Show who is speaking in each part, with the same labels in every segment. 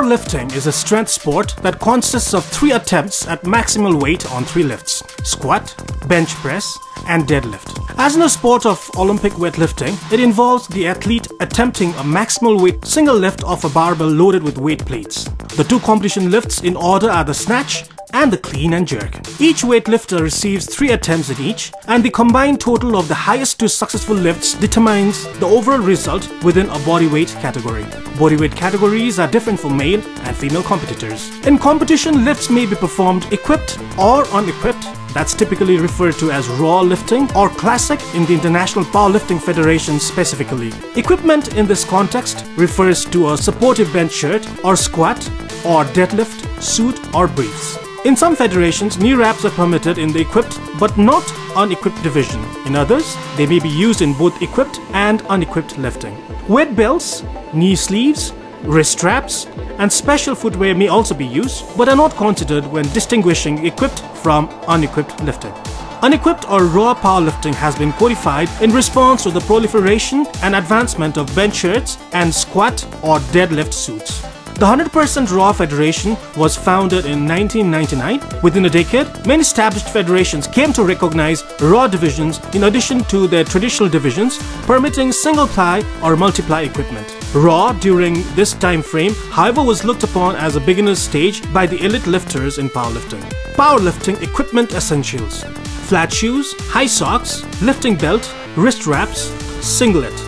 Speaker 1: Powerlifting is a strength sport that consists of 3 attempts at maximal weight on 3 lifts: squat, bench press, and deadlift. As in a sport of Olympic weightlifting, it involves the athlete attempting a maximal weight single lift of a barbell loaded with weight plates. The 2 competition lifts in order are the snatch and the clean and jerk. Each weightlifter receives 3 attempts in each, and the combined total of the highest 2 successful lifts determines the overall result within a bodyweight category. Bodyweight categories are different for male and female competitors. In competition, lifts may be performed equipped or unequipped. That's typically referred to as raw lifting or classic in the International Powerlifting Federation specifically. Equipment in this context refers to a supportive bench shirt or squat or deadlift, suit or briefs. In some federations, knee wraps are permitted in the equipped but not unequipped division. In others, they may be used in both equipped and unequipped lifting. Weight belts, knee sleeves, wrist straps, and special footwear may also be used, but are not considered when distinguishing equipped from unequipped lifting. Unequipped or raw powerlifting has been codified in response to the proliferation and advancement of bench shirts and squat or deadlift suits. The 100% Raw Federation was founded in 1999. Within a decade, many established federations came to recognize raw divisions in addition to their traditional divisions, permitting single-ply or multiply equipment. Raw during this time frame, however, was looked upon as a beginner's stage by the elite lifters in powerlifting. Powerlifting equipment essentials: flat shoes, high socks, lifting belt, wrist wraps, singlet.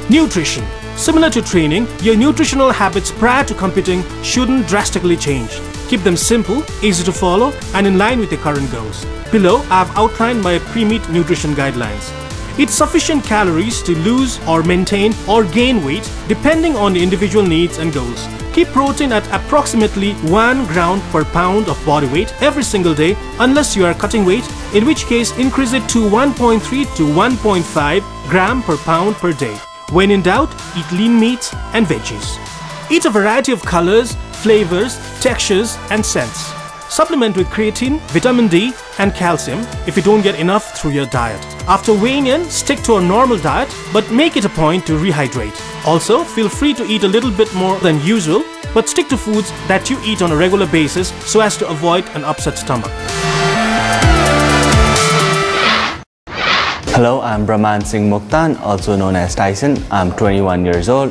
Speaker 1: Nutrition. Similar to training, your nutritional habits prior to competing shouldn't drastically change. Keep them simple, easy to follow, and in line with your current goals. Below, I've outlined my pre-meet nutrition guidelines. Eat sufficient calories to lose or maintain or gain weight depending on the individual needs and goals. Keep protein at approximately 1 gram per pound of body weight every single day unless you are cutting weight, in which case increase it to 1.3 to 1.5 gram per pound per day. When in doubt, eat lean meats and veggies. Eat a variety of colors, flavors, textures, and scents. Supplement with creatine, vitamin D, and calcium if you don't get enough through your diet. After weighing in, stick to a normal diet, but make it a point to rehydrate. Also, feel free to eat a little bit more than usual, but stick to foods that you eat on a regular basis so as to avoid an upset stomach.
Speaker 2: Hello, I'm Bramand Singh Moktan, also known as Tyson. I'm 21 years old.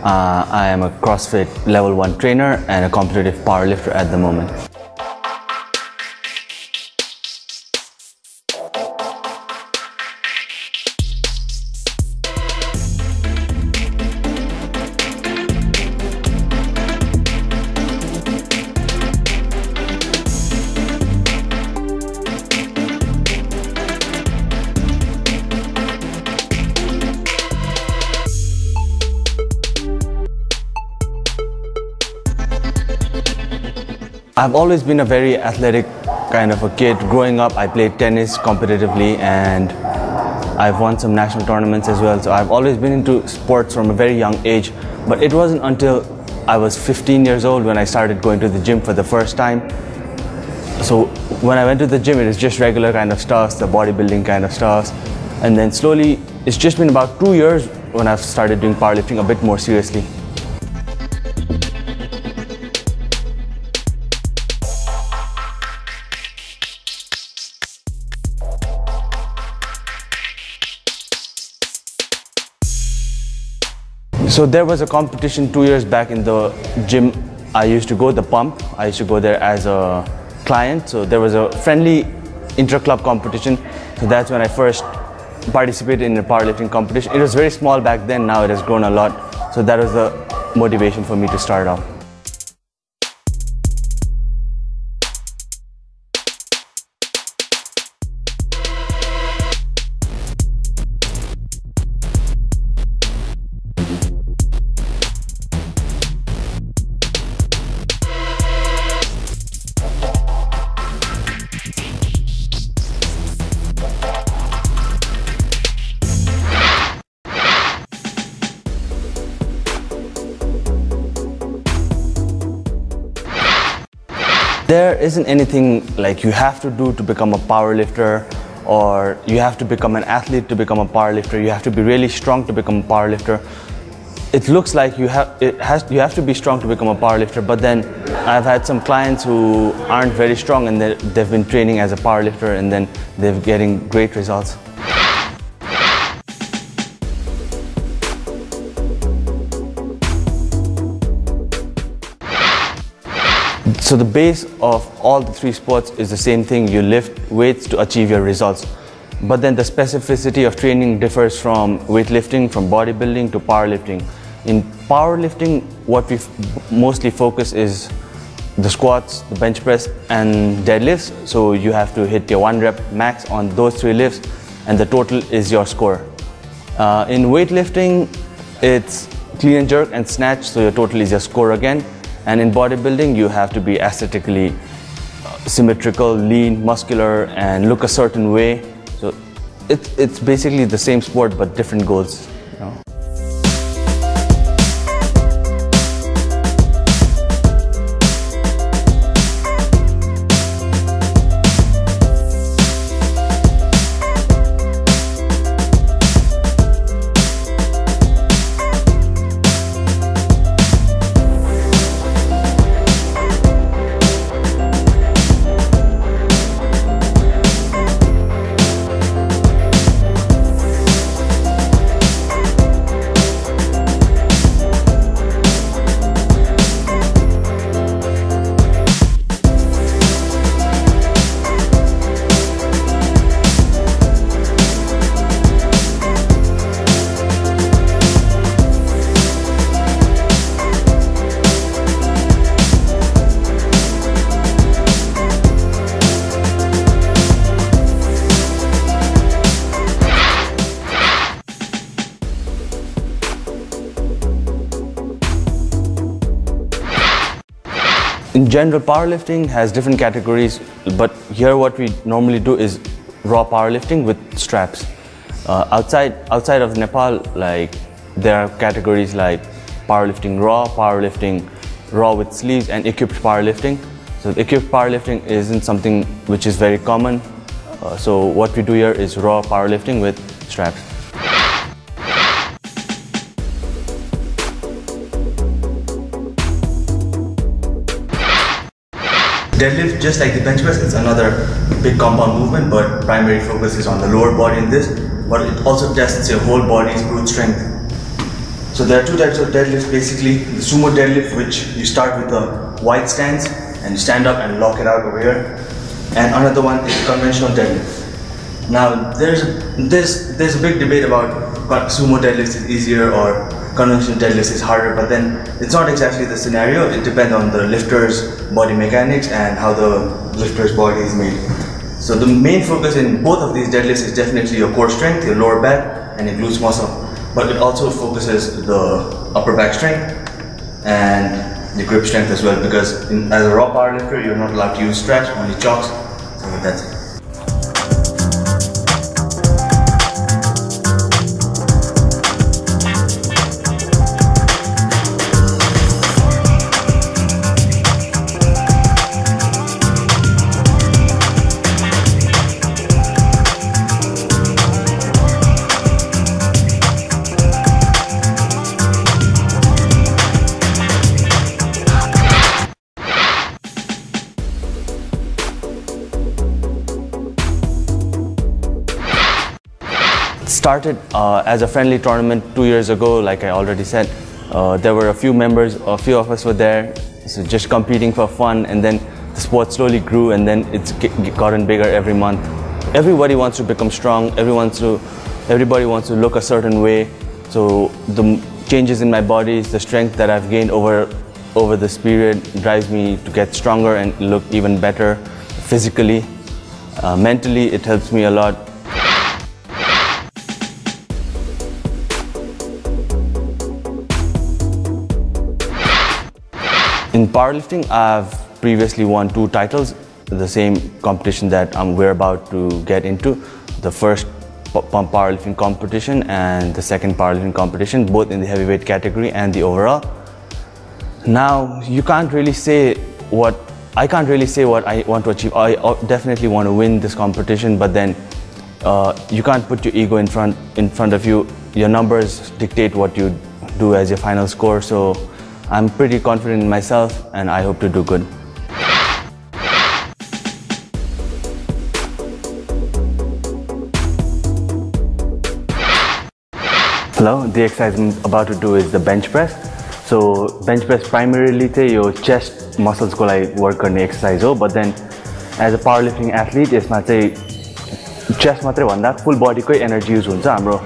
Speaker 2: I am a CrossFit Level 1 trainer and a competitive powerlifter at the moment. I've always been a very athletic kind of a kid. Growing up, I played tennis competitively and I've won some national tournaments as well. So I've always been into sports from a very young age. But it wasn't until I was 15 years old when I started going to the gym for the first time. So when I went to the gym, it was just regular kind of stuff, the bodybuilding kind of stuff. And then slowly, it's just been about 2 years when I've started doing powerlifting a bit more seriously. So there was a competition 2 years back in the gym I used to go, the Pump. I used to go there as a client. So there was a friendly inter-club competition. So that's when I first participated in a powerlifting competition. It was very small back then, now it has grown a lot. So that was the motivation for me to start off. There isn't anything like you have to do to become a powerlifter, or you have to become an athlete to become a powerlifter. You have to be really strong to become a powerlifter. it looks like you have to be strong to become a powerlifter, but then I've had some clients who aren't very strong and they've been training as a powerlifter and then they're getting great results. So the base of all the three sports is the same thing. You lift weights to achieve your results. But then the specificity of training differs from weightlifting, from bodybuilding to powerlifting. In powerlifting, what we mostly focus is the squats, the bench press and deadlifts. So you have to hit your 1 rep max on those 3 lifts and the total is your score. In weightlifting, it's clean and jerk and snatch, so your total is your score again. And in bodybuilding, you have to be aesthetically symmetrical, lean, muscular, and look a certain way. So it's basically the same sport, but different goals. You know? In general, powerlifting has different categories, but here what we normally do is raw powerlifting with straps. Outside of Nepal, like there are categories like powerlifting raw with sleeves, and equipped powerlifting. So equipped powerlifting isn't something which is very common. So what we do here is raw powerlifting with straps. Deadlift, just like the bench press, it's another big compound movement, but primary focus is on the lower body in this, but it also tests your whole body's brute strength. So there are 2 types of deadlifts basically. The sumo deadlift, which you start with a wide stance and you stand up and lock it out over here. And another one is conventional deadlift. Now there's a big debate about sumo deadlifts is easier or conventional deadlifts is harder, but then it's not exactly the scenario. It depends on the lifter's body mechanics and how the lifter's body is made. So the main focus in both of these deadlifts is definitely your core strength, your lower back and your glutes muscle, but it also focuses the upper back strength and the grip strength as well, because as a raw powerlifter you're not allowed to use straps, only chocks. So that's it. Started as a friendly tournament 2 years ago, like I already said. There were a few of us were there, so just competing for fun, and then the sport slowly grew and then it's gotten bigger every month. Everybody wants to become strong, everybody wants to look a certain way, so the changes in my body, the strength that I've gained over this period drives me to get stronger and look even better physically. Mentally, it helps me a lot. In powerlifting, I've previously won 2 titles, the same competition that we're about to get into. The first powerlifting competition and the second powerlifting competition, both in the heavyweight category and the overall. Now, I can't really say what I want to achieve. I definitely want to win this competition, but then you can't put your ego in front of you. Your numbers dictate what you do as your final score. So I'm pretty confident in myself and I hope to do good. Hello, the exercise I'm about to do is the bench press. So bench press primarily your chest muscles ko lai work गर्ने exercise ho, but then as a powerlifting athlete यसमा चाहिँ chest मात्रै भन्दा full body को energy use हुन्छ हाम्रो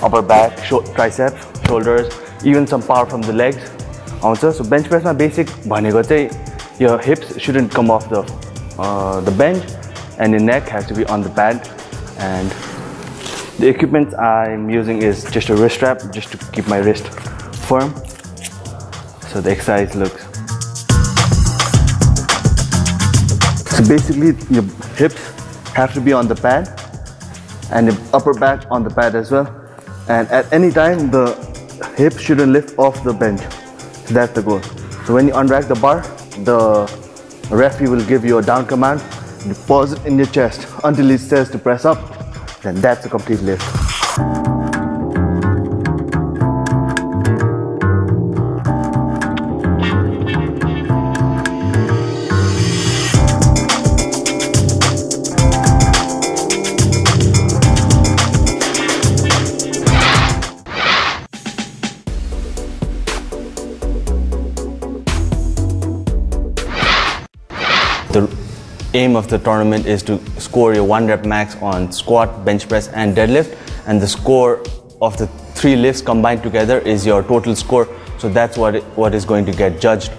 Speaker 2: upper back, triceps, shoulders, even some power from the legs आउँछ. So bench press मा basic भनेको चाहिँ your hips shouldn't come off the bench and your neck has to be on the pad, and the equipment I'm using is just a wrist strap just to keep my wrist firm. So the exercise looks. So basically your hips have to be on the pad and the upper back on the pad as well. And at any time the hips shouldn't lift off the bench. So that's the goal. So when you unrack the bar, the referee will give you a down command. You pause it in your chest until he says to press up. Then that's a complete lift. The aim of the tournament is to score your 1 rep max on squat, bench press and deadlift, and the score of the 3 lifts combined together is your total score. So that's what is going to get judged.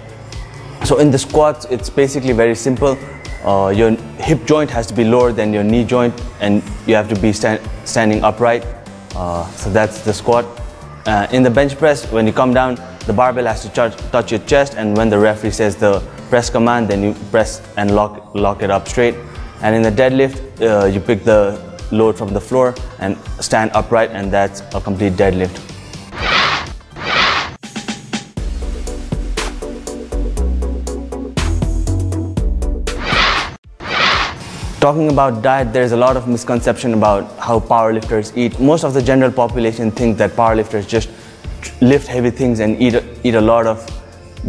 Speaker 2: So in the squats it's basically very simple. Your hip joint has to be lower than your knee joint and you have to be standing upright. So that's the squat. In the bench press, when you come down, the barbell has to touch your chest, and when the referee says the press command, then you press and lock it up straight. And in the deadlift, you pick the load from the floor and stand upright, and that's a complete deadlift. Talking about diet, there's a lot of misconception about how powerlifters eat. Most of the general population think that powerlifters just lift heavy things and eat a lot of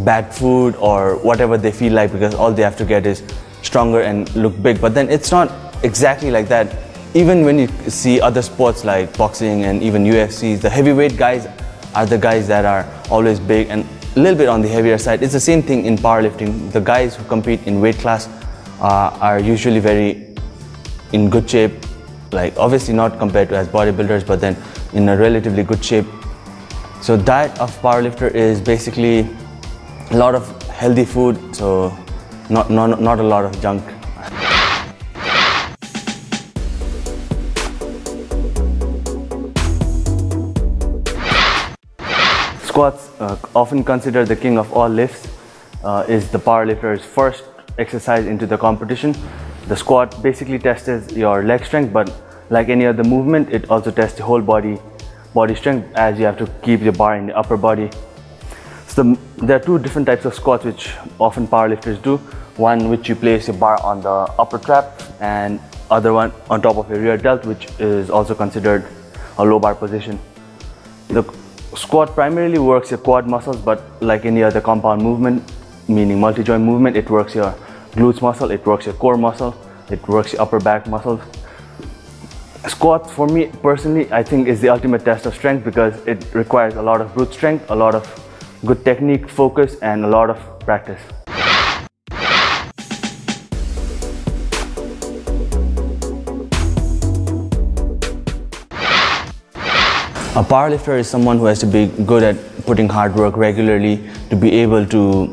Speaker 2: bad food or whatever they feel like, because all they have to get is stronger and look big. But then it's not exactly like that. Even when you see other sports like boxing and even UFC, the heavyweight guys are the guys that are always big and a little bit on the heavier side. It's the same thing in powerlifting. The guys who compete in weight class are usually very in good shape, like obviously not compared to as bodybuilders, but then in a relatively good shape. So diet of powerlifter is basically a lot of healthy food, so not a lot of junk. Squats, often considered the king of all lifts, is the powerlifter's first exercise into the competition. The squat basically tests your leg strength, but like any other movement, it also tests the whole body strength, as you have to keep the bar in the upper body. So there are 2 different types of squats which often powerlifters do. One which you place your bar on the upper trap, and other one on top of your rear delt, which is also considered a low bar position. The squat primarily works your quad muscles, but like any other compound movement, meaning multi-joint movement, it works your glutes muscle, it works your core muscle, it works your upper back muscles. Squats, for me personally, I think is the ultimate test of strength, because it requires a lot of brute strength, a lot of good technique, focus, and a lot of practice. A powerlifter is someone who has to be good at putting hard work regularly, to be able to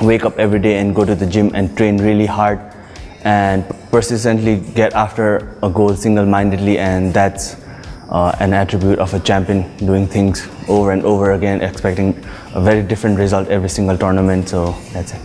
Speaker 2: wake up every day and go to the gym and train really hard and persistently get after a goal single-mindedly, and that's an attribute of a champion, doing things over and over again, expecting a very different result every single tournament. So that's it.